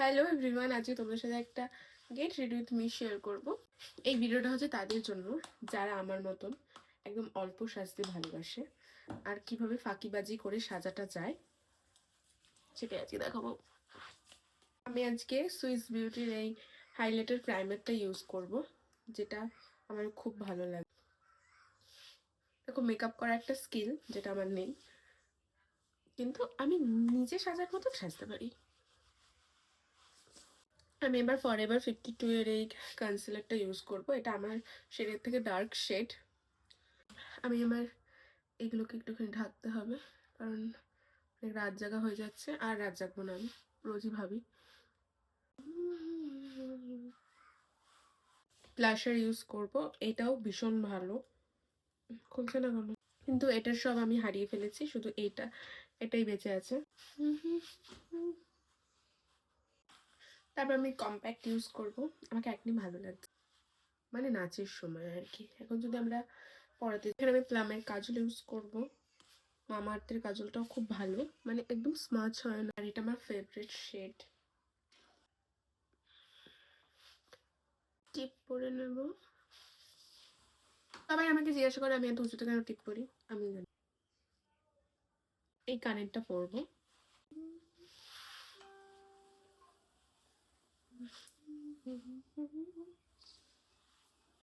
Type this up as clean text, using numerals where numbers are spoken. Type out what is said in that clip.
Hello everyone, আজকে তোমাদের সাথে একটা get ready with me share করব। এই ভিডিওটা হচ্ছে তাদের জন্য যারা আমার মতন একদম অল্প সাজতে ভালোবাসে আর কিভাবে ফাঁকিবাজি করে সাজাটা যায় সেটাই আজকে দেখাবো। আমি আজকে সুইস বিউটির এই হাইলাইটার প্রাইমারটা ইউজ করব, যেটা আমার খুব ভালো লাগে। দেখো, মেকআপ করা একটা স্কিল যেটা আমার নেই, কিন্তু আমি নিজে সাজার মতন সাজতে পারি। আমি এবার ফরএভার 52 এর এই কনসিলারটা ইউজ করব। এটা আমার শেডের থেকে ডার্ক শেড। আমি আমার এগুলোকে একটুখানি ঢাকতে হবে, কারণ অনেক রাত জাগা হয়ে যাচ্ছে। আর রাত জাগবো না, আমি রোজই ভাবি। ব্লাশার ইউজ করব, এটাও ভীষণ ভালো। খুলছে না কেন? কিন্তু এটার সব আমি হারিয়ে ফেলেছি, শুধু এটাই বেঁচে আছে। তারপর আমি কম্প্যাক্ট ইউজ করব। আমাকে একদমই ভালো লাগছে, মানে নাচের সময় আর কি। এখন যদি আমরা পড়াতে, এখানে আমি প্লামের কাজল ইউজ করব। মামা আর্থের কাজলটাও খুব ভালো, মানে একদম স্মাচ হয় না। আর এটা আমার ফেভারিট শেড। টিপ পরে নেব। সবাই আমাকে জিজ্ঞাসা করে আমি এত উঁচুতে কেন টিপ পরি, আমি জানি। এই কানেরটা পরবো।